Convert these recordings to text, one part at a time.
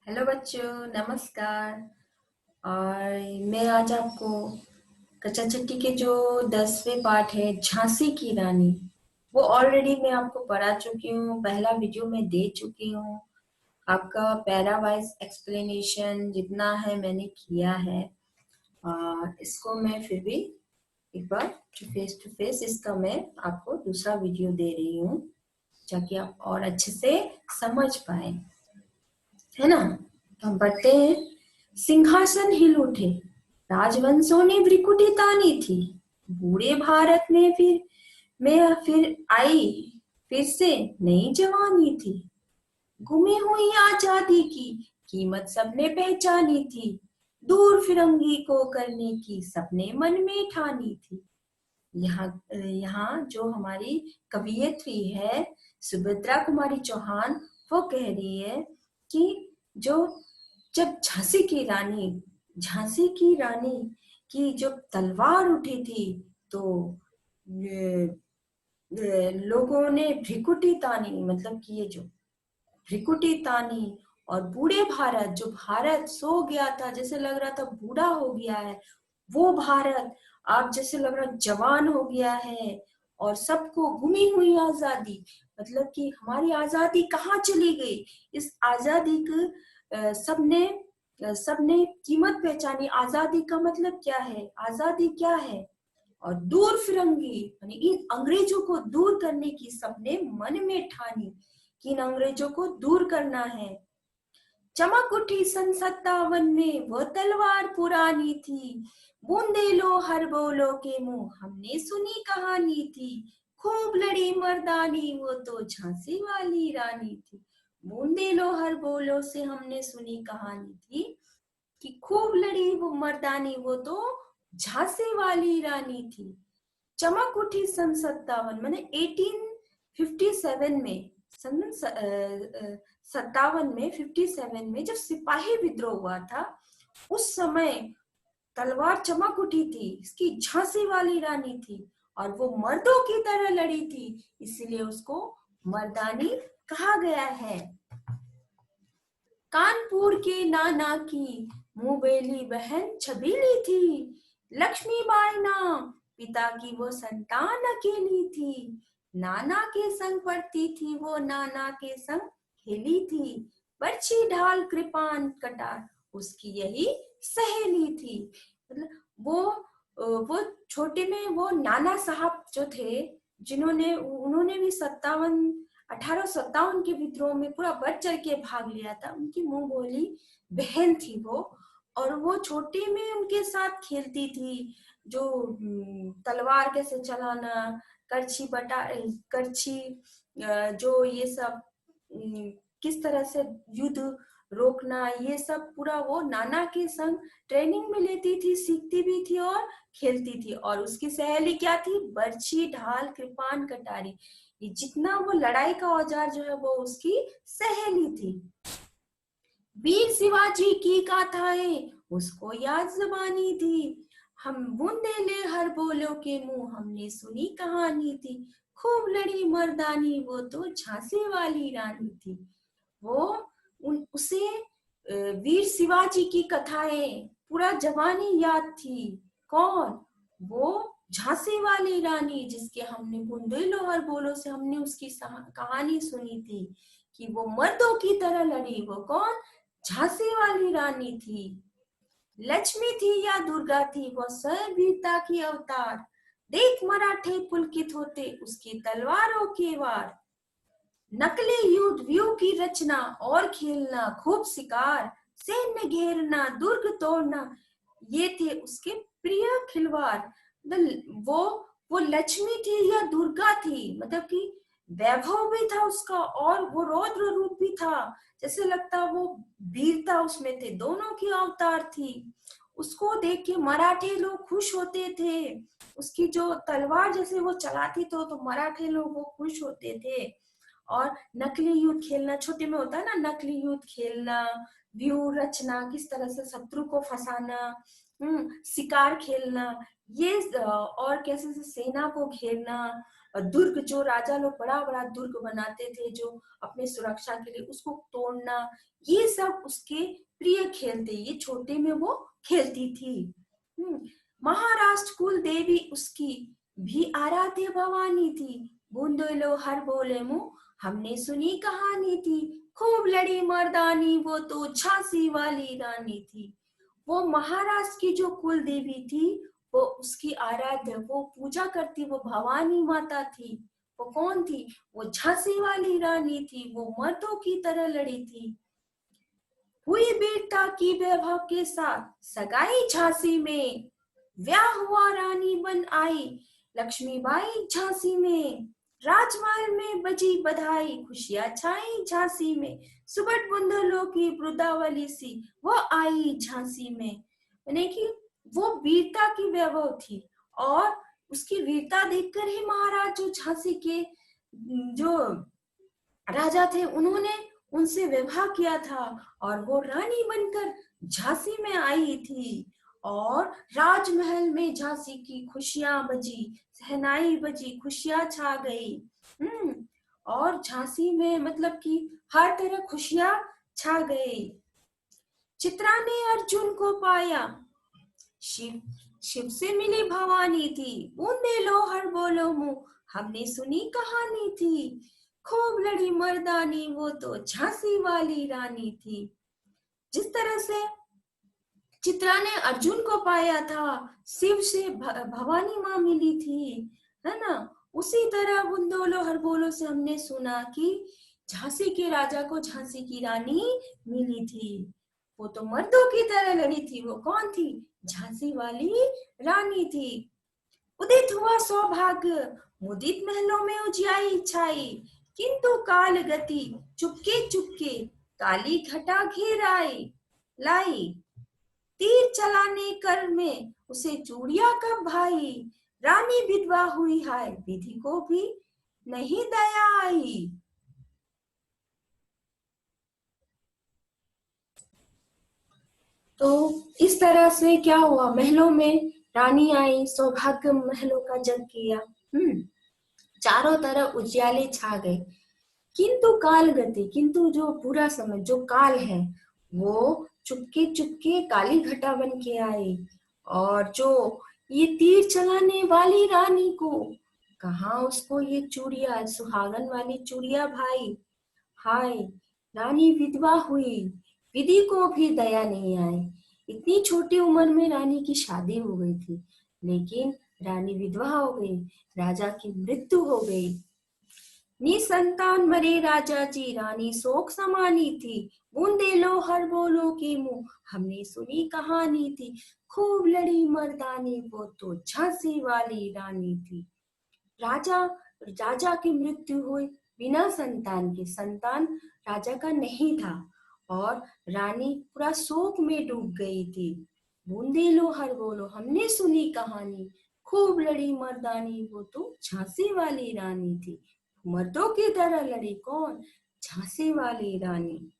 Hello बच्चों, नमस्कार। और मैं आज आपको कक्षा छठी के जो 10वें पाठ है झांसी की रानी, वो ऑलरेडी मैं आपको पढ़ा चुकी हूँ। पहला वीडियो में दे चुकी हूँ। आपका पैरा वाइज एक्सप्लेनेशन जितना है मैंने किया है। इसको मैं फिर भी एक बार टू फेस इसका मैं आपको दूसरा वीडियो दे रही हूँ, ताकि आप और अच्छे से समझ पाए, है ना। तो हम पढ़ते हैं। सिंहासन हिल उठे, राजवंशों ने भ्रिकुटी तानी थी। बूढ़े भारत में फिर आई, फिर से नई जवानी थी। गुमी हुई आजादी की कीमत सबने पहचानी थी। दूर फिरंगी को करने की सबने मन में ठानी थी। यहाँ यहाँ जो हमारी कवियत्री है सुभद्रा कुमारी चौहान, वो कह रही है कि जो जब झांसी की रानी की जब तलवार उठी थी, तो लोगों ने भ्रिकुटी तानी, मतलब कि ये जो भ्रिकुटी तानी। और बूढ़े भारत, जो भारत सो गया था, जैसे लग रहा था बूढ़ा हो गया है, वो भारत आप जैसे लग रहा जवान हो गया है। और सबको गुमी हुई आजादी, मतलब कि हमारी आजादी कहाँ चली गई। इस आजादी की सबने कीमत पहचानी। आजादी का मतलब क्या है, आजादी क्या है। और दूर फिरंगी यानी इन अंग्रेजों को दूर करने की सबने मन में ठानी कि इन अंग्रेजों को दूर करना है। चमक उठी सन 57 में वो तलवार पुरानी थी। बूंदे लो हर बोलो के मुंह हमने सुनी कहानी थी। खूब लड़ी मर्दानी वो तो झांसी वाली रानी थी। बूंदे लो हर बोलो से हमने सुनी कहानी थी कि खूब लड़ी वो मर्दानी वो तो झांसी वाली रानी थी। चमक उठी सन 57 मैंने 1857 में, सन 57 में 57 में जब सिपाही विद्रोह हुआ था, उस समय तलवार चमक उठी थी। इसकी झांसी वाली रानी थी और वो मर्दों की तरह लड़ी थी, इसीलिए उसको मर्दानी कहा गया है। कानपुर के नाना की मुंबेली बहन छबीली थी। लक्ष्मीबाई नाम पिता की वो संतान अकेली थी। नाना के संग पढ़ती थी वो, नाना के संग खेली थी। बरछी ढाल कृपान कटार उसकी यही सहेली थी। मतलब वो छोटे में वो नाना साहब जो थे, उन्होंने भी 1857 के विद्रोह में पूरा बढ़ चढ़ के भाग लिया था। उनकी मुंह बोली बहन थी वो, और वो छोटे में उनके साथ खेलती थी। जो तलवार कैसे चलाना, करछी जो ये सब किस तरह से युद्ध रोकना, ये सब पूरा वो नाना के संग ट्रेनिंग में लेती थी, सीखती भी थी और खेलती थी। और उसकी सहेली क्या थी, बर्छी ढाल कृपान कटारी। ये जितना वो लड़ाई का औजार जो है वो उसकी सहेली थी। वीर शिवाजी की गाथाएं उसको याद जबानी थी। हम बूंदे हर बोलो के मुंह हमने सुनी कहानी थी। खूब लड़ी मर्दानी वो तो झांसी वाली रानी थी। वो उसे वीर शिवाजी की कथाएं पूरा जवानी याद थी। कौन, वो झांसी वाली रानी, जिसके हमने बुंदेलो हर बोलो से हमने उसकी कहानी सुनी थी कि वो मर्दों की तरह लड़ी। वो कौन, झांसी वाली रानी थी। लक्ष्मी थी या दुर्गा थी वो स्वयं वीरता की अवतार। देख मराठे पुलकित होते उसकी तलवारों के वार। नकली युद्ध व्यू की रचना और खेलना खूब शिकार। सैन्य घेरना दुर्ग तोड़ना ये थे उसके प्रिय खिलवाड़। वो लक्ष्मी थी या दुर्गा थी, मतलब कि वैभव भी था उसका और वो रौद्र रूप भी था। जैसे लगता वो वीरता उसमें थे, दोनों की अवतार थी। उसको देख के मराठे लोग खुश होते थे। उसकी जो तलवार जैसे वो चलाती तो मराठे लोग वो खुश होते थे। और नकली युद्ध खेलना, छोटे में होता है ना नकली युद्ध खेलना, व्यू रचना, किस तरह से शत्रु को फंसाना, शिकार खेलना, ये और कैसे से सेना को घेरना, दुर्ग जो राजा लोग बड़ा बड़ा दुर्ग बनाते थे जो अपने सुरक्षा के लिए, उसको तोड़ना, ये सब उसके प्रिय खेल थे। ये छोटे में वो खेलती थी। महाराष्ट्र कुल देवी उसकी भी आराध्य भवानी थी। बूंदेलो हर बोले मुंह हमने सुनी कहानी थी। खूब लड़ी मर्दानी वो तो झांसी वाली रानी थी। वो महाराष्ट्र की जो कुल देवी थी, वो उसकी आराध्य, वो पूजा करती, वो भवानी माता थी। वो कौन थी? वो झांसी वाली रानी थी। वो मर्दों की तरह लड़ी थी। हुई वीरता की वैभव के साथ सगाई झांसी में, ब्याह हुआ रानी बन आई लक्ष्मीबाई झांसी में। राजमहल में बजी बधाई खुशियां छाई झांसी में। सुबह बुंदलों की वृंदावली सी वो आई झांसी में। यानी कि वो वीरता की वैभव थी, और उसकी वीरता देखकर ही महाराज जो झांसी के जो राजा थे, उन्होंने उनसे विवाह किया था, और वो रानी बनकर झांसी में आई थी। और राजमहल में झांसी की खुशियां बजी, सहनाई बजी, खुशियां छा गई। और झांसी में मतलब कि हर तरह खुशियां छा गई। चित्रा ने अर्जुन को पाया, शिव शिव से मिली भवानी थी। बूंदे लो हर बोलो मुंह हमने सुनी कहानी थी। खूब लड़ी मर्दानी वो तो झांसी वाली रानी थी। जिस तरह से चित्रा ने अर्जुन को पाया था, शिव से भवानी माँ मिली थी, है ना। उसी तरह बुंदोलो हर बोलो से हमने सुना कि झांसी के राजा को झांसी की रानी मिली थी। वो तो मर्दों की तरह लड़ी थी। वो कौन थी? झांसी वाली रानी थी। उदित हुआ सौभाग्य मुदित महलों में उजियाई छाई, किंतु काल गति चुपके चुपके काली घटा घेर आई लाई। तीर चलाने कर में उसे चूड़िया कब भाई, रानी विधवा हुई हाय विधि को भी नहीं दया आई। तो इस तरह से क्या हुआ, महलों में रानी आई, सौभाग्य महलों का जग किया। चारों तरफ उजियाले छा गए। किंतु काल गति, किंतु जो बुरा समय, जो काल है, वो चुपके चुपके काली घटा बन के आई। और जो ये तीर चलाने वाली रानी को, कहा उसको ये चूड़िया, सुहागन वाली चूड़िया भाई, हाय रानी विधवा हुई, विधि को भी दया नहीं आई। इतनी छोटी उम्र में रानी की शादी हो गई थी, लेकिन रानी विधवा हो गई, राजा की मृत्यु हो गई। निसंतान मरे राजा जी, रानी शोक समानी थी। बूंदे लो हर बोलो के मुंह हमने सुनी कहानी थी। खूब लड़ी मर्दानी वो तो झांसी वाली रानी थी। राजा राजा की मृत्यु हुई बिना संतान के, संतान राजा का नहीं था, और रानी पूरा शोक में डूब गई थी। बूंदे लो हर बोलो हमने सुनी कहानी, खूब लड़ी मर्दानी वो तो झांसी वाली रानी थी। मर्दों की तरह लड़ी, कौन? झांसी वाली रानी।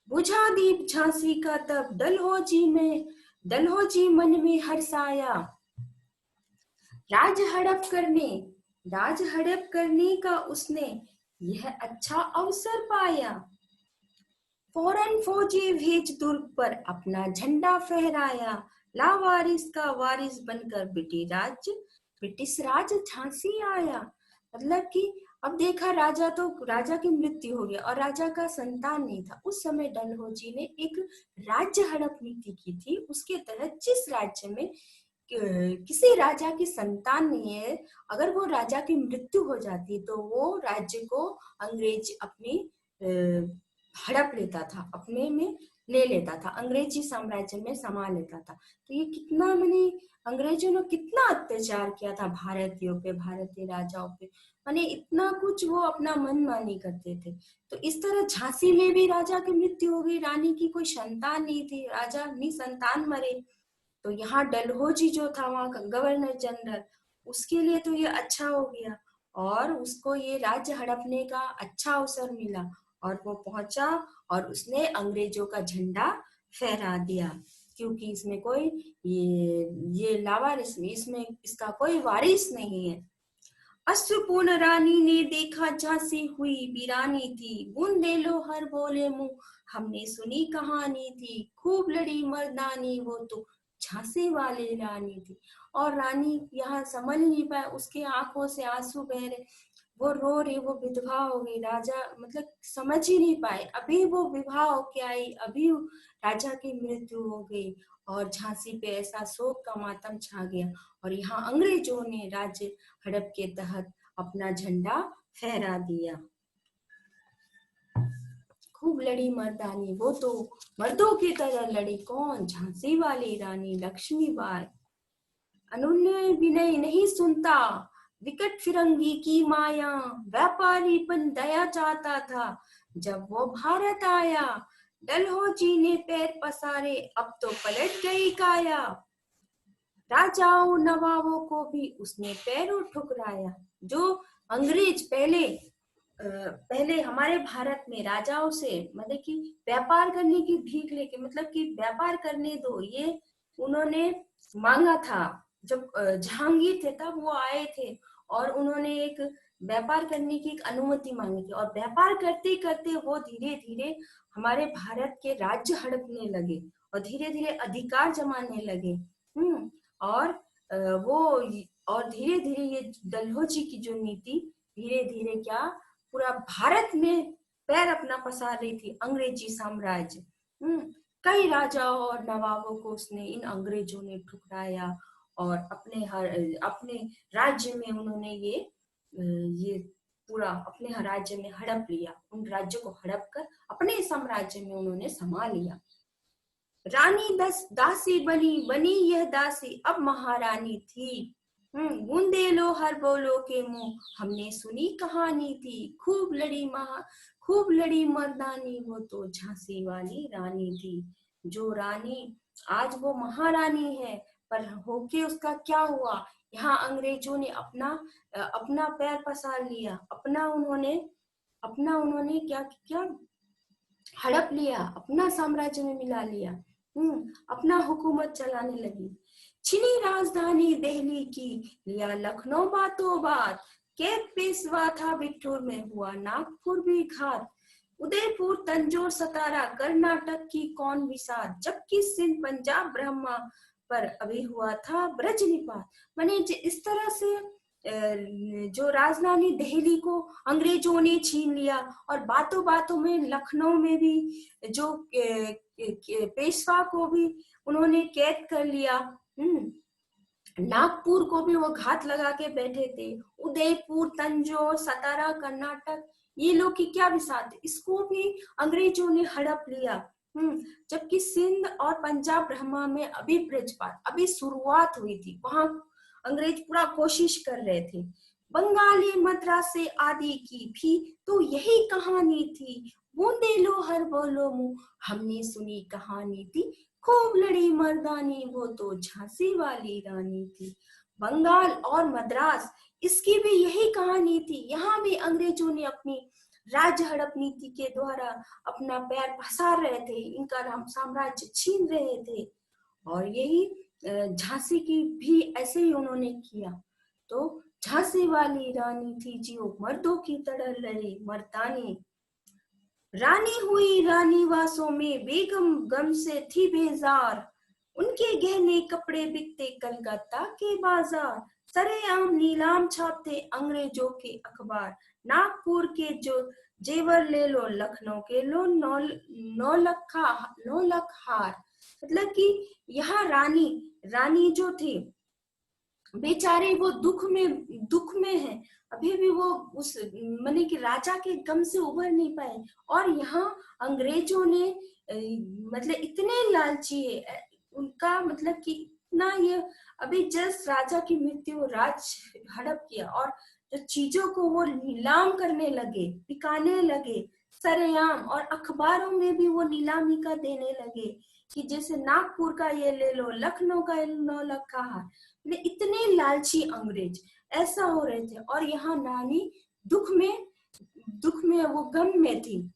बुझा दीप झांसी का तब डलहौजी मन में हर्षाया। राज हड़प करने का उसने यह अच्छा अवसर पाया। फौरन फौजी भेज दुर्ग पर अपना झंडा फहराया। लावारिस का वारिस बनकर ब्रिटिश राज झांसी आया। मतलब कि अब देखा, राजा की मृत्यु हो गई और राजा का संतान नहीं था। उस समय डलहौजी ने एक राज्य हड़प नीति की थी। उसके तहत जिस राज्य में किसी राजा की संतान नहीं है, अगर वो राजा की मृत्यु हो जाती तो वो राज्य को अंग्रेज अपनी हड़प लेता था, अपने में ले लेता था, अंग्रेजी साम्राज्य में समा लेता था। तो ये कितना, मैंने अंग्रेजों ने कितना अत्याचार किया था भारतीयों पे, भारतीय राजाओं पे, माने इतना कुछ वो अपना मन मानी करते थे। तो इस तरह झांसी में भी राजा की मृत्यु हो गई, रानी की कोई संतान नहीं थी, राजा निसंतान मरे। तो यहाँ डलहौजी जो था वहाँ का गवर्नर जनरल, उसके लिए तो ये अच्छा हो गया, और उसको ये राज्य हड़पने का अच्छा अवसर मिला, और वो पहुंचा और उसने अंग्रेजों का झंडा फहरा दिया, क्योंकि इसमें कोई ये लावारिस, इसमें इसका कोई वारिस नहीं है। अश्वपूर्ण रानी ने देखा झांसी हुई वीरानी थी, बुंदेलो हर बोले मुंह हमने सुनी कहानी थी, खूब लड़ी मर्दानी वो तो झांसी वाली रानी थी। और रानी यहाँ समझ नहीं पाए, उसके आंखों से आंसू बह रहे, वो रो रही, वो विधवा हो गई। राजा मतलब समझ ही नहीं पाए, अभी वो विवाह होके आई, अभी राजा की मृत्यु हो गई और झांसी पे ऐसा शोक का मातम छा गया। और यहाँ अंग्रेजों ने राज्य हड़प के तहत अपना झंडा फहरा दिया। खूब लड़ी मर्दानी वो तो मर्दों की तरह लड़ी, कौन? झांसी वाली रानी लक्ष्मीबाई। अनुनय विनय नहीं सुनता, विकट फिरंगी की माया, व्यापारीपन दया चाहता था, जब वो भारत आया। डलहौजी ने पैर पसारे, अब तो पलट गई काया, राजाओं नवाबों को भी उसने पैरों ठुकराया। जो अंग्रेज पहले हमारे भारत में राजाओं से मतलब कि व्यापार करने की भीख लेके, मतलब कि व्यापार करने दो, ये उन्होंने मांगा था। जब जहांगीर थे तब वो आए थे और उन्होंने एक व्यापार करने की एक अनुमति मांगी थी, और व्यापार करते करते वो धीरे धीरे हमारे भारत के राज्य हड़पने लगे और धीरे धीरे अधिकार जमाने लगे। और वो और धीरे धीरे ये डलहौजी की जो नीति धीरे धीरे क्या पूरा भारत में पैर अपना पसार रही थी, अंग्रेजी साम्राज्य। कई राजाओं और नवाबों को उसने इन अंग्रेजों ने ठुकराया और अपने राज्य में उन्होंने ये पूरा अपने राज्य में हड़प लिया। उन राज्यों को हड़प कर अपने साम्राज्य में उन्होंने समा लिया। रानी दासी बनी यह दासी अब महारानी थी। बुंदेलो हर बोलो के मुंह हमने सुनी कहानी थी, खूब लड़ी मर्दानी वो तो झांसी वाली रानी थी। जो रानी आज वो महारानी है, पर होके उसका क्या हुआ? यहाँ अंग्रेजों ने अपना पैर पसार लिया, अपना उन्होंने क्या किया? हड़प लिया, अपना साम्राज्य में मिला लिया, अपना हुकूमत चलाने लगी। छिनी राजधानी दिल्ली की, लिया लखनऊ बातों बात, कैद पेशवा था बिठूर में, हुआ नागपुर भी घात, उदयपुर तंजौर सतारा कर्नाटक की कौन विसात, जबकि सिंध पंजाब ब्रह्मा पर अभी हुआ था ब्रज निपात। माने इस तरह से जो राजधानी दिल्ली को अंग्रेजों ने छीन लिया और बातों बातों में लखनऊ में भी जो पेशवा को भी उन्होंने कैद कर लिया। नागपुर को भी वो घात लगा के बैठे थे। उदयपुर तंजौर सतारा कर्नाटक ये लोग की क्या विसात, इसको भी अंग्रेजों ने हड़प लिया। जबकि सिंध और पंजाब ब्रह्मा में अभी ब्रजपात अभी शुरुआत हुई थी, वहां अंग्रेज पूरा कोशिश कर रहे थे। बंगाली मद्रासी आदि की भी तो यही कहानी थी, बूंदेलो हर बोलो मुंह हमने सुनी कहानी थी, खूब लड़ी मर्दानी वो तो झांसी वाली रानी थी। बंगाल और मद्रास इसकी भी यही कहानी थी, यहाँ भी अंग्रेजों ने अपनी राज्य हड़प नीति के द्वारा अपना पैर पसार रहे थे, इनका साम्राज्य छीन रहे थे। और यही झांसी की भी ऐसे ही उन्होंने किया। तो झांसी वाली रानी थी जो मर्दों की तरह लड़ी मर्दानी, रानी हुई रानी वासों में, बेगम गम से थी बेजार, उनके गहने कपड़े बिकते कलकत्ता के बाजार, सरेआम नीलाम छापते अंग्रेजों के अखबार, नागपुर के जो जेवर ले लो, लखनऊ के लो 9 लाख हार। मतलब कि यहाँ रानी जो थी बेचारे वो दुख में है, अभी भी वो उस माने कि राजा के गम से उभर नहीं पाए। और यहाँ अंग्रेजों ने मतलब इतने लालची है, उनका मतलब कि इतना ये अभी जस्ट राजा की मृत्यु, राज हड़प किया और जो चीजों को वो नीलाम करने लगे, बिकाने लगे सरेआम, और अखबारों में भी वो नीलामी का देने लगे कि जैसे नागपुर का ये ले लो, लखनऊ का 9 लाख का हार। इतने लालची अंग्रेज ऐसा हो रहे थे। और यहाँ रानी दुख में वो गम में थी।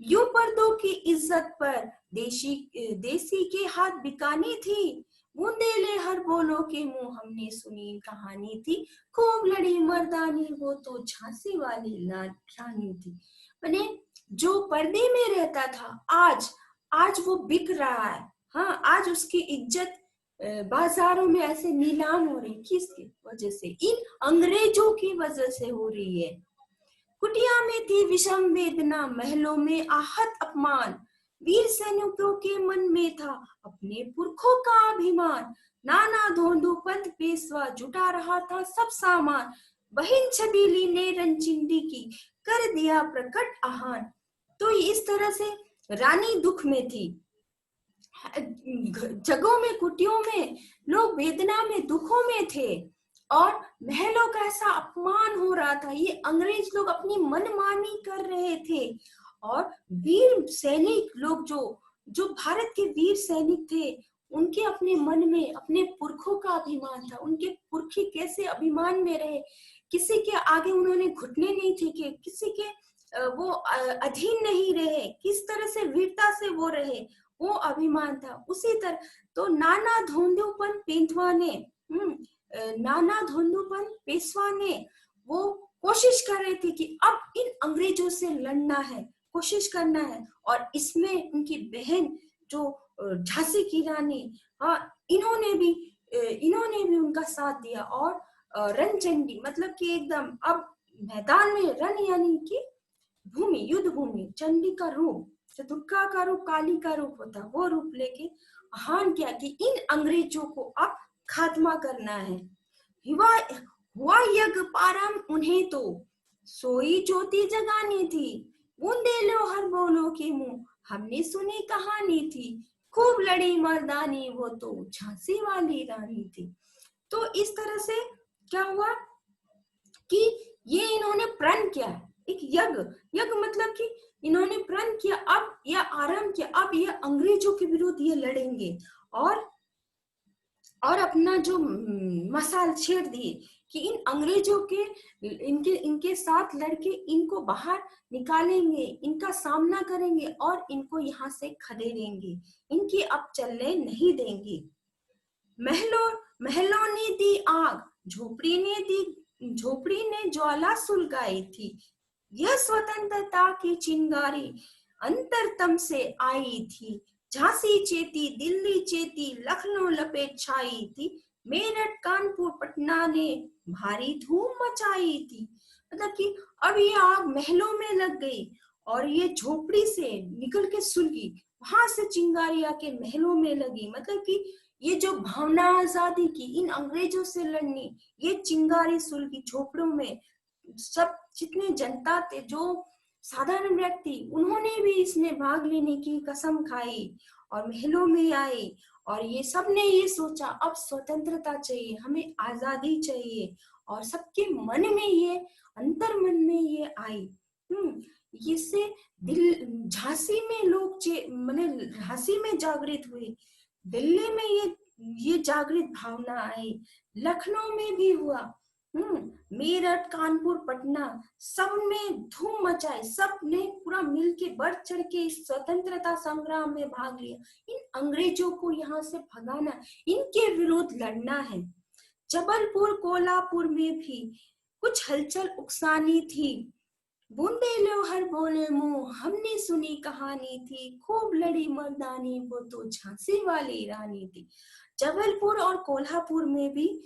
यूं पर्दों की इज्जत पर देसी के हाथ बिकानी थी, बूंदेले हर बोलो के मुंह हमने सुनी कहानी थी, खूब लड़ी मर्दानी वो तो झांसी वाली रानी थी। मैंने जो पर्दे में रहता था आज वो बिक रहा है। हाँ, आज उसकी इज्जत बाजारों में ऐसे नीलाम हो रही, किसकी वजह से? इन अंग्रेजों की वजह से हो रही है। कुटिया में थी विषम वेदना, महलों में आहत अपमान, वीर सैनिकों के मन में था अपने पुरखों का अभिमान। नाना धोंधू पंत पेशवा जुटा रहा था सब सामान, बहन छबीली ने रंचिंडी की कर दिया प्रकट आहान। तो इस तरह से रानी दुख में थी, जगहों में, कुटियों में लोग वेदना में, दुखों में थे और महलों का ऐसा अपमान हो रहा था। ये अंग्रेज लोग अपनी मनमानी कर रहे थे और वीर सैनिक लोग जो भारत के वीर सैनिक थे, उनके अपने मन में अपने पुरखों का अभिमान था। उनके पुरखे कैसे अभिमान में रहे, किसी के आगे उन्होंने घुटने नहीं टेके, किसी के वो अधीन नहीं रहे, किस तरह से वीरता से वो रहे, वो अभिमान था। उसी तरह तो नाना धोंधुपन पेशवा ने नाना धोंधुपन पेशवा ने वो कोशिश कर रहे थे कि अब इन अंग्रेजों से लड़ना है, कोशिश करना है। और इसमें उनकी बहन जो झांसी की रानी, इन्होंने भी उनका साथ दिया। और रणचंडी मतलब कि एकदम अब मैदान में, रण यानी कि भूमि, युद्ध भूमि, चंडी का रूप, दुर्गा का रूप, काली का रूप होता, वो रूप लेके आह्वान किया कि इन अंग्रेजों को अब खात्मा करना है। हुआ यज्ञ पारम उन्हें तो सोई ज्योति जगानी थी, बूंदे लो हर बोलो के मुंह हमने सुनी कहानी थी, खूब लड़ी मर्दानी वो तो झांसी वाली रानी थी। तो इस तरह से क्या हुआ कि ये इन्होंने प्रण किया, एक यज्ञ मतलब कि इन्होंने प्रण किया, अब यह आरंभ किया, अब ये अंग्रेजों के विरुद्ध ये लड़ेंगे और अपना जो मसाल छेड़ दिए कि इन अंग्रेजों के इनके साथ लड़के इनको बाहर निकालेंगे, इनका सामना करेंगे और इनको यहाँ से खदेड़ेंगे, इनकी अब चलने नहीं देंगे। महलों ने दी आग, झोपड़ी ने ज्वाला सुलगाई थी, यह स्वतंत्रता की चिंगारी अंतरतम से आई थी। झांसी चेती, दिल्ली चेती, लखनऊ लपेट छाई थी, मेरठ कानपुर पटना ने भारी धूम मचाई थी। मतलब कि अब ये आग महलों में लग गई और ये झोपड़ी से निकल के सुलगी, वहां से चिंगारी आके महलों में लगी। मतलब कि ये जो भावना आजादी की, इन अंग्रेजों से लड़नी, ये चिंगारी सुलगी झोपड़ों में। सब जितने जनता थे, जो साधारण व्यक्ति, उन्होंने भी इसमें भाग लेने की कसम खाई और महलों में आए और ये सब ने ये सोचा अब स्वतंत्रता चाहिए, हमें आजादी चाहिए। और सबके मन में ये, अंतर मन में ये आई। इससे झांसी में लोग माने झांसी में जागृत हुए, दिल्ली में ये जागृत भावना आई, लखनऊ में भी हुआ, मेरठ कानपुर पटना सब में धूम मचाई, सब ने पूरा मिलके बढ़ चढ़ के इस स्वतंत्रता संग्राम में भाग लिया। इन अंग्रेजों को यहाँ से भगाना, इनके विरुद्ध लड़ना है। जबलपुर कोल्हापुर में भी कुछ हलचल उकसानी थी, बूंदे लो हर बोले मुंह हमने सुनी कहानी थी, खूब लड़ी मर्दानी वो तो झांसी वाली रानी थी। जबलपुर और कोल्हापुर में भी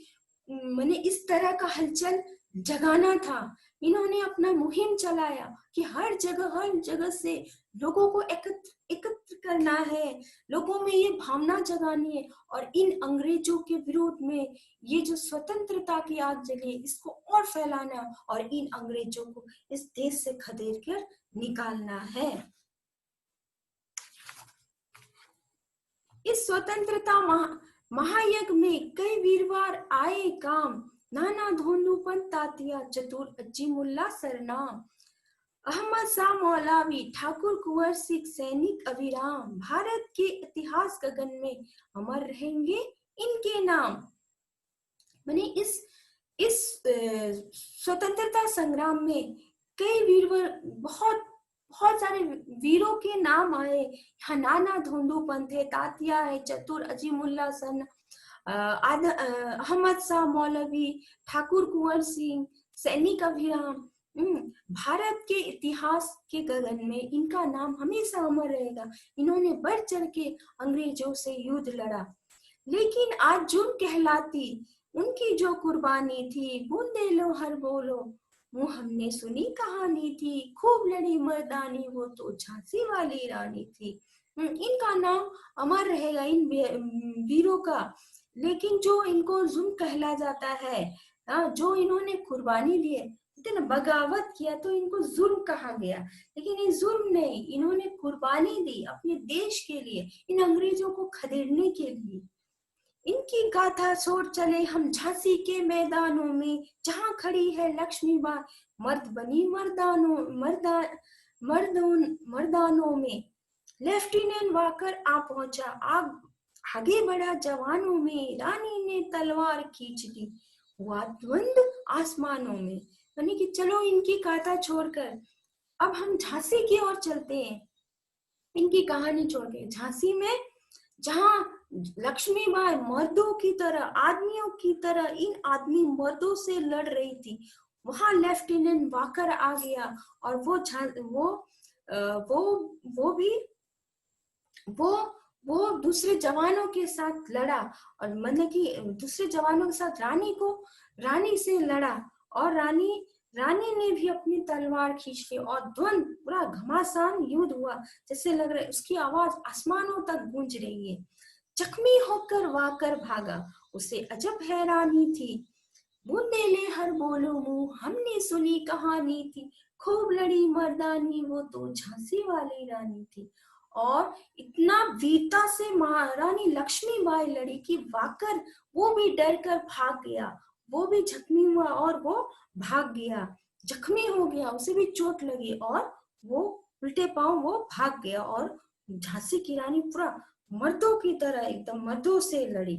मैंने इस तरह का हलचल जगाना था। इन्होंने अपना मुहिम चलाया कि हर जगह से लोगों को एकत्र करना है, लोगों में ये भावना जगानी है और इन अंग्रेजों के विरोध में ये जो स्वतंत्रता की आग जली इसको और फैलाना और इन अंग्रेजों को इस देश से खदेड़ कर निकालना है। इस स्वतंत्रता महायज्ञ में कई वीरवार आए काम, नाना धोंधुपन तातिया चतुर अजीमुल्ला सरनाम, अहमद शाह मौलावी ठाकुर कुंवर सिख सैनिक अविराम, भारत के इतिहास गगन में अमर रहेंगे इनके नाम। मैंने इस स्वतंत्रता संग्राम में कई वीरवर, बहुत सारे वीरों के नाम आए। नाना धोंधुपन थे, तातिया है, चतुर अजीमुल्ला सन, अहमद शाह मौलवी, ठाकुर कुंवर सिंह, सैनिक अभिराम। भारत के इतिहास के गगन में इनका नाम हमेशा अमर रहेगा। इन्होंने बढ़ चढ़ के अंग्रेजों से युद्ध लड़ा। लेकिन आज जुर्म कहलाती उनकी जो कुर्बानी थी, बूंदे लो हर बोलो, वो हमने सुनी कहानी थी, खूब लड़ी मर्दानी, वो तो झांसी वाली रानी थी। इनका नाम अमर रहेगा, इन वीरों का। लेकिन जो इनको जुल्म कहला जाता है, जो इन्होंने कुर्बानी दिए, ना बगावत किया, तो इनको जुल्म कहा गया। लेकिन ये जुल्म नहीं, इन्होंने कुर्बानी दी अपने देश के लिए, इन अंग्रेजों को खदेड़ने के लिए। इनकी गाथा छोड़ चले हम झांसी के मैदानों में, जहां खड़ी है लक्ष्मीबाई, मर्द बनी मर्दानों में। लेफ्टिनेंट वाकर आ पहुंचा, आगे बढ़ा जवानों में, रानी ने तलवार खींच ली, हुआ द्वंद आसमानों में। यानी कि चलो इनकी गाथा छोड़कर अब हम झांसी की ओर चलते हैं, इनकी कहानी छोड़ के। झांसी में जहां लक्ष्मीबाई मर्दों की तरह, आदमियों की तरह इन आदमी मर्दों से लड़ रही थी, वहां लेफ्टिनेंट वाकर आ गया और वो दूसरे जवानों के साथ लड़ा, और मतलब कि दूसरे जवानों के साथ रानी से लड़ा, और रानी ने भी अपनी तलवार खींच ली, और द्वंद पूरा घमासान युद्ध हुआ, जैसे लग रहा है उसकी आवाज आसमानों तक गूंज रही है। जख्मी होकर वाकर भागा, उसे अजब हैरानी थी, बूंदे ले हर बोलो मुंह, हमने सुनी कहानी थी, खूब लड़ी मर्दानी, वो तो झांसी वाली रानी थी। और इतना वीरता से महारानी लक्ष्मीबाई लड़ी कि वाकर वो भी डर कर भाग गया, वो भी जख्मी हुआ और वो भाग गया, जख्मी हो गया, उसे भी चोट लगी, और वो उल्टे पांव वो भाग गया। और झांसी की रानी पूरा मर्दों की तरह एकदम मर्दों से लड़ी।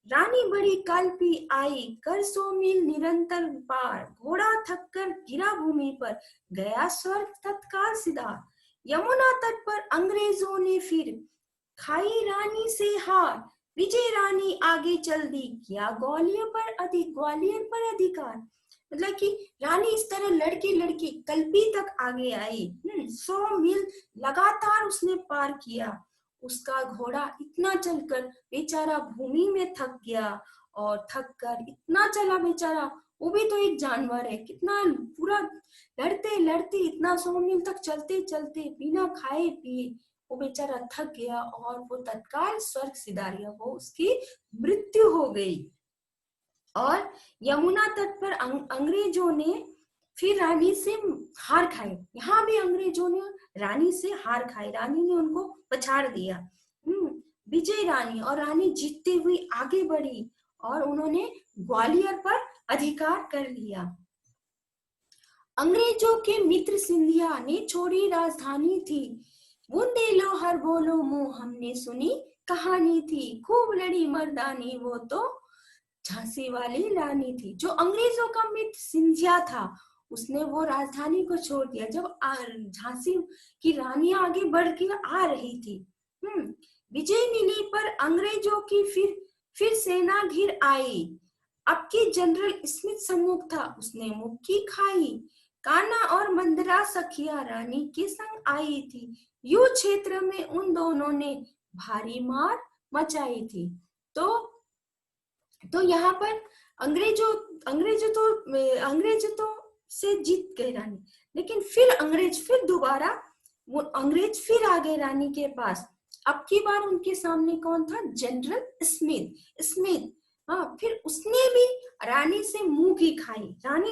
रानी बड़ी काल्पी आई, कर 100 मील निरंतर पार, घोड़ा थक कर गिरा भूमि पर, गया स्वर्ग तत्काल सिधार। यमुना तट पर अंग्रेजों ने फिर खाई रानी से हार, विजय रानी आगे चल दी, किया ग्वालियर पर अधिकार। मतलब कि रानी इस तरह लड़की कल्पी तक आगे आई। 100 मील लगातार उसने पार किया। उसका घोड़ा इतना चलकर बेचारा भूमि में थक गया, और थक कर इतना चला बेचारा, वो भी तो एक जानवर है, कितना पूरा लड़ते लड़ते इतना 100 मील तक चलते चलते बिना खाए पिए वो बेचारा थक गया, और वो तत्काल स्वर्ग सिधार गया, वो उसकी मृत्यु हो गई। और यमुना तट पर अंग्रेजों ने फिर रानी से हार खाई। यहाँ भी अंग्रेजों ने रानी से हार खाई, रानी ने उनको पछाड़ दिया। विजय रानी, और रानी जीतती हुई आगे बढ़ी, और उन्होंने ग्वालियर पर अधिकार कर लिया। अंग्रेजों के मित्र सिंधिया ने छोड़ी राजधानी थी, बूंदे लो हर बोलो मुंह, हमने सुनी कहानी थी, खूब लड़ी मर्दानी, वो तो झांसी वाली रानी थी। जो अंग्रेजों का मित्र सिंधिया था, उसने वो राजधानी को छोड़ दिया जब झांसी की रानी आगे बढ़ के आ रही थी। विजय मिली पर अंग्रेजों की फिर सेना घिर आई, अब की जनरल स्मिथ सम्मुख था, उसने मुक्की खाई, कान्हा और मंदरा सखिया रानी के संग आई थी, युद्ध क्षेत्र में उन दोनों ने भारी मार मचाई थी। तो यहाँ पर अंग्रेज तो से जीत गए रानी, लेकिन फिर अंग्रेज फिर आ गए रानी के पास। अब की बार उनके सामने कौन था? General Smith. हाँ, फिर उसने भी रानी से मुंह की खाई, रानी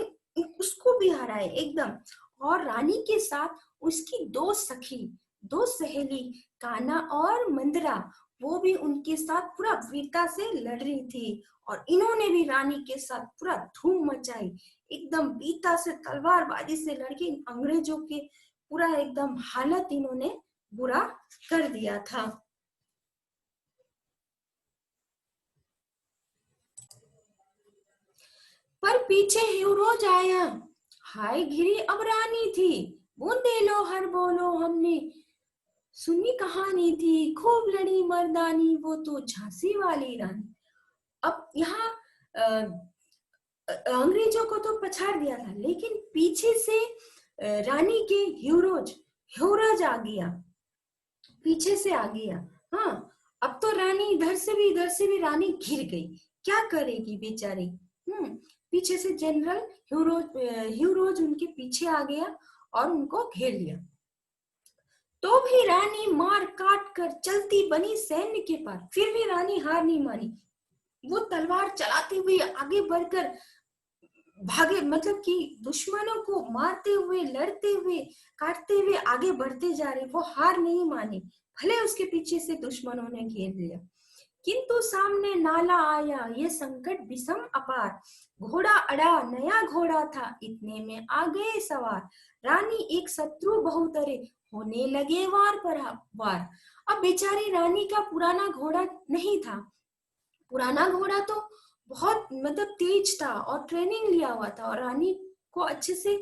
उसको भी हराए एकदम। और रानी के साथ उसकी दो सहेली कान्हा और मंदरा, वो भी उनके साथ पूरा वीरता से लड़ रही थी, और इन्होंने भी रानी के साथ पूरा धूम मचाई, एकदम वीरता से तलवारबाजी से लड़के अंग्रेजों के पूरा एकदम हालत इन्होंने बुरा कर दिया था। पर पीछे हीरोज आया, हाय घिरी अब रानी थी, बूंदे लो हर बोलो, हमने सुनी कहानी थी, खूब लड़ी मर्दानी, वो तो झांसी वाली रानी। अब यहाँ अंग्रेजों को तो पछाड़ दिया था, लेकिन पीछे से रानी के ह्यूरोज आ गया, पीछे से आ गया। हाँ, अब तो रानी इधर से भी रानी घिर गई, क्या करेगी बेचारी। पीछे से जनरल ह्यूरोज उनके पीछे आ गया और उनको घेर लिया। तो भी रानी मार काट कर चलती बनी सैन्य के पार, फिर भी रानी हार नहीं मानी। वो तलवार चलाते हुए आगे बढ़कर भागे, मतलब कि दुश्मनों को मारते हुए, लड़ते हुए, काटते हुए आगे बढ़ते जा रहे। वो हार नहीं मानी, भले उसके पीछे से दुश्मनों ने घेर लिया, किंतु सामने नाला आया, ये संकट विषम अपार। घोड़ा अड़ा, नया घोड़ा था, इतने में आ गए सवार। रानी एक शत्रु बहुतरे, होने लगे वार पर वार। अब बेचारी रानी का पुराना घोड़ा नहीं था, पुराना घोड़ा तो बहुत मतलब तेज था और ट्रेनिंग लिया हुआ था, और रानी को अच्छे से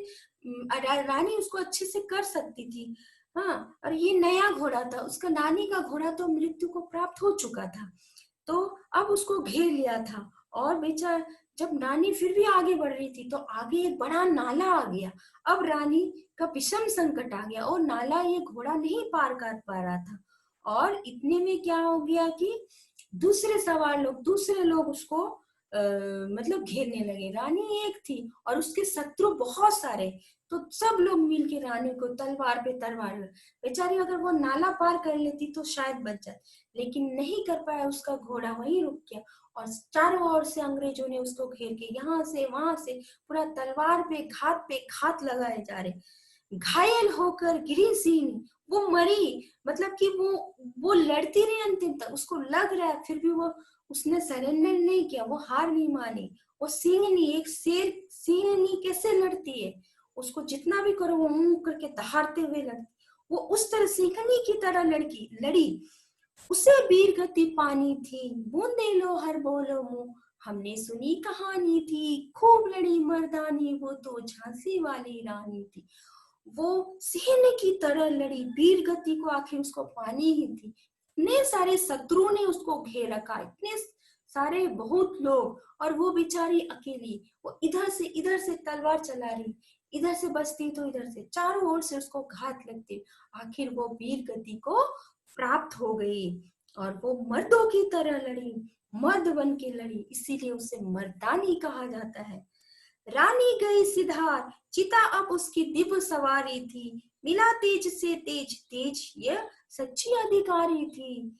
रानी उसको अच्छे से कर सकती थी। हाँ, और ये नया घोड़ा था, उसका नानी का घोड़ा तो मृत्यु को प्राप्त हो चुका था, तो अब उसको घेर लिया था। और बेचारा जब रानी फिर भी आगे बढ़ रही थी, तो आगे एक बड़ा नाला आ गया। अब रानी का विषम संकट आ गया, और नाला ये घोड़ा नहीं पार कर पा रहा था। और इतने में क्या हो गया कि दूसरे लोग उसको मतलब घेरने लगे। रानी एक थी और उसके शत्रु बहुत सारे, तो सब लोग मिलके रानी को तलवार पे तलवार, बेचारी अगर वो नाला पार कर लेती तो शायद बच जाती, लेकिन नहीं कर पाया, उसका घोड़ा वहीं रुक गया। और चारों ओर से अंग्रेजों ने उसको घेर के यहाँ से वहां से पूरा तलवार पे घात लगाए जा रहे। घायल होकर गिरी सिंह, वो मरी, मतलब कि वो लड़ती रही अंतिम तक, उसको लग रहा है, फिर भी वो उसने सरेंडर नहीं किया, वो हार नहीं मानी। वो सिंहनी, एक शेर सिंहनी कैसे लड़ती है, उसको जितना भी करो वो मुंह करके दहाड़ते हुए लड़ती, वो उस तरह सिंहनी की तरह लड़ी। उसे वीर गति पानी थी, बूंदे लो हर बोलो मुंह, हमने सुनी कहानी थी, खूब लड़ी मर्दानी, वो तो झांसी वाली रानी थी। वो सिंह की तरह लड़ी, वीर गति को आखिर उसको पानी ही थी। इतने सारे शत्रु ने उसको घेर रखा, इतने सारे बहुत लोग, और वो बेचारी अकेली, वो इधर से तलवार चला रही, इधर से बचती तो इधर से, चारों ओर से उसको घात लगते। आखिर वो वीर गति को प्राप्त हो गई, और वो मर्दों की तरह लड़ी, मर्द बन के लड़ी, इसीलिए उसे मर्दानी कहा जाता है। रानी गई सिधार, चिता अब उसकी दिव्य सवारी थी, मिला तेज से तेज, तेज यह सच्ची अधिकारी थी।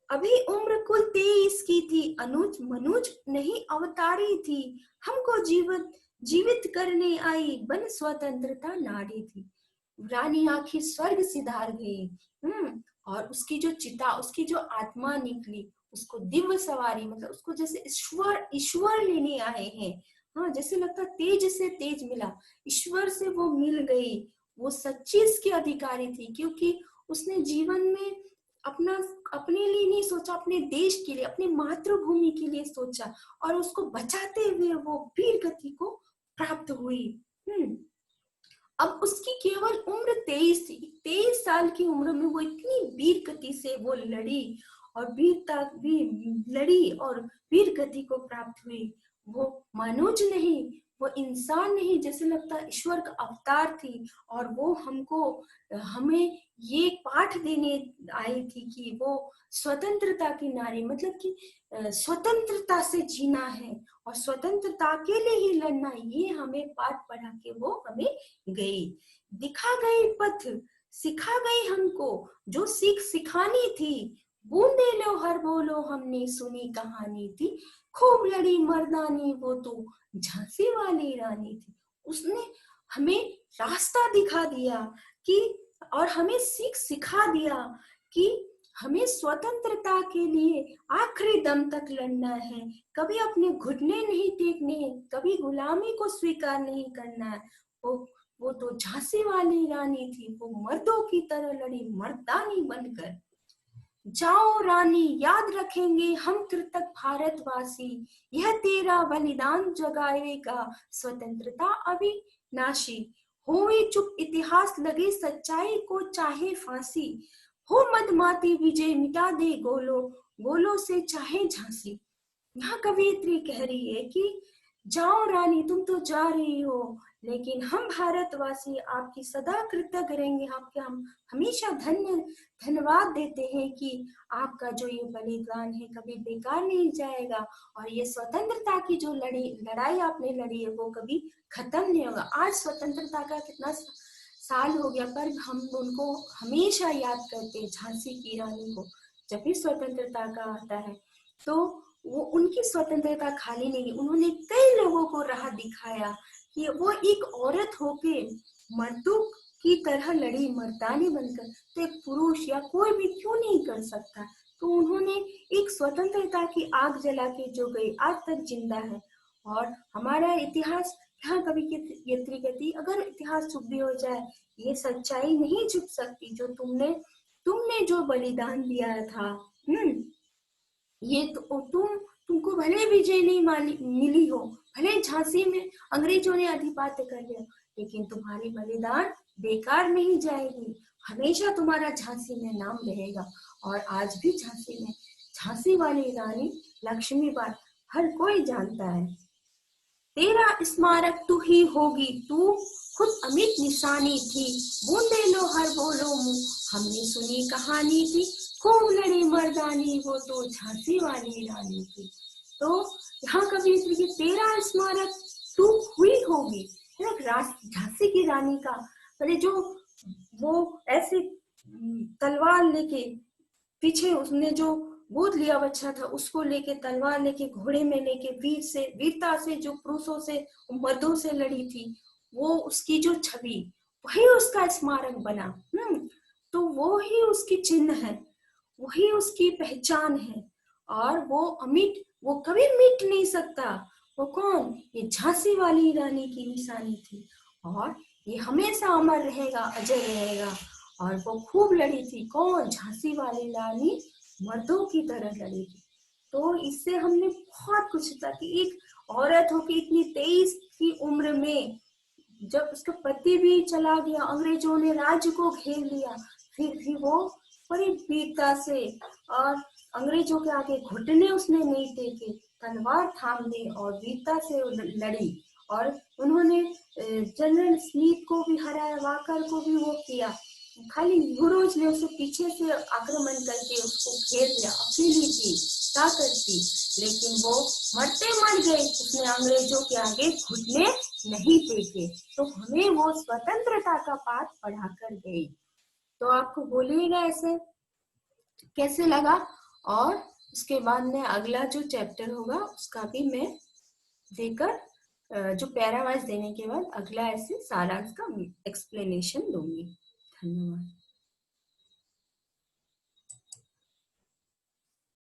अभी उम्र कुल 23 की थी, अनुज मनुज नहीं अवतारी थी, हमको जीवित करने आई, बन स्वतंत्रता नारी थी। रानी आखिर स्वर्ग सिधार गई। और उसकी जो चिता, उसकी जो आत्मा निकली, उसको दिव्य सवारी, मतलब उसको जैसे ईश्वर लेने आए हैं। हाँ, जैसे लगता तेज से तेज मिला, ईश्वर से वो मिल गई, वो सच्ची इसकी अधिकारी थी, क्योंकि उसने जीवन में अपने लिए नहीं सोचा, अपने देश के लिए, अपनी मातृभूमि के लिए सोचा, और उसको बचाते हुए वो वीर गति को प्राप्त हुई। अब उसकी केवल उम्र 23 थी, 23 साल की उम्र में वो इतनी वीर गति से वो लड़ी, और वीरता भी लड़ी, और वीर गति को प्राप्त हुई। वो मनुज नहीं, वो इंसान नहीं, जैसे लगता ईश्वर का अवतार थी, और वो हमें ये पाठ देने आई थी कि वो स्वतंत्रता की नारी, मतलब कि स्वतंत्रता से जीना है, और स्वतंत्रता के लिए ही लड़ना, ये हमें पाठ पढ़ा के वो हमें गई, दिखा गई पथ, सिखा गई हमको जो सीख सिखानी थी, बूंदे लो हर बोलो हमने सुनी कहानी थी, खूब लड़ी मर्दानी, वो तो झांसी वाली रानी थी। उसने हमें रास्ता दिखा दिया कि, और हमें सीख सिखा दिया कि हमें स्वतंत्रता के लिए आखिरी दम तक लड़ना है, कभी अपने घुटने नहीं टेकने, कभी गुलामी को स्वीकार नहीं करना है। वो तो झांसी वाली रानी थी, वो मर्दों की तरह लड़ी, मर्दानी बनकर। जाओ रानी, याद रखेंगे हम कृतज्ञ भारतवासी, यह तेरा बलिदान जगाएगा स्वतंत्रता अविनाशी। होए चुप इतिहास, लगे सच्चाई को चाहे फांसी, हो मदमाती विजय, मिटा दे गोलों से चाहे झांसी। यहाँ कवियत्री कह रही है कि जाओ रानी, तुम तो जा रही हो, लेकिन हम भारतवासी आपकी सदा कृतज्ञ रहेंगे, आपके हम हमेशा धन्यवाद देते हैं कि आपका जो ये बलिदान है कभी बेकार नहीं जाएगा, और ये स्वतंत्रता की जो लड़ाई आपने लड़ी है वो कभी खत्म नहीं होगा। आज स्वतंत्रता का कितना साल हो गया, पर हम उनको हमेशा याद करते हैं, झांसी की रानी को। जब भी स्वतंत्रता का आता है तो वो उनकी स्वतंत्रता खाली नहीं, उन्होंने कई लोगों को राह दिखाया कि वो एक औरत होके मर्दों की तरह लड़ी, मर्दानी बनकर, तो एक पुरुष या कोई भी क्यों नहीं कर सकता। तो उन्होंने एक स्वतंत्रता की आग जला के जो गई आज तक जिंदा है। और हमारा इतिहास यहाँ कभी यत्री कहती, अगर इतिहास चुप भी हो जाए, ये सच्चाई नहीं छुप सकती जो तुमने जो बलिदान दिया था। ये तो तुमको भले विजय नहीं मिली हो, भले झांसी में अंग्रेजों ने अधिपत्य कर लिया, लेकिन तुम्हारी बलिदान बेकार नहीं जाएगी, हमेशा तुम्हारा झांसी में नाम रहेगा। और आज भी झांसी में झांसी वाली रानी लक्ष्मीबाई हर कोई जानता है। तेरा स्मारक तू ही होगी, तू खुद अमिट निशानी थी, बूंदे लो हर बोलो मुंह, हमने सुनी कहानी थी, खूब लड़ी मर्दानी, वो तो झांसी वाली रानी थी। तो यहाँ कवि कि तेरा स्मारक तू हुई होगी, है ना, झांसी की रानी का। अरे जो वो ऐसे तलवार लेके, पीछे उसने जो गोद लिया बच्चा था उसको लेके, तलवार लेके, घोड़े में लेके, वीरता से जो पुरुषों से मर्दों से लड़ी थी, वो उसकी जो छवि, वही उसका स्मारक बना। तो वो ही उसकी चिन्ह है, वही उसकी पहचान है, और वो अमिट, वो कभी मिट नहीं सकता। वो कौन? ये झांसी वाली रानी की निशानी थी, और ये हमेशा अमर रहेगा, अजय रहेगा। और वो खूब लड़ी थी, कौन? झांसी वाली रानी मर्दों की तरह लड़ी थी। तो इससे हमने बहुत कुछ सीखा कि एक औरत होकर इतनी 23 की उम्र में, जब उसका पति भी चला गया, अंग्रेजों ने राज्य को घेर लिया, फिर भी वो बड़ी वीरता से, और अंग्रेजों के आगे घुटने उसने नहीं टेके, तलवार थाम ली और वीरता से लड़ी। और उन्होंने जनरल स्मिथ को भी हराया, वाकर को भी वो किया। खाली यूरोज ने उसे पीछे से आक्रमण करके उसको घेर लिया, अकेली थी, ताकत थी, लेकिन वो मरते मर गए, उसने अंग्रेजों के आगे घुटने नहीं टेके। तो हमें वो स्वतंत्रता का पाठ पढ़ा कर गई। तो आपको बोलिएगा ऐसे कैसे लगा, और उसके बाद में अगला जो चैप्टर होगा उसका भी मैं देकर, जो पैरावाइज देने के बाद अगला ऐसे सारांश का एक्सप्लेनेशन दूंगी। धन्यवाद।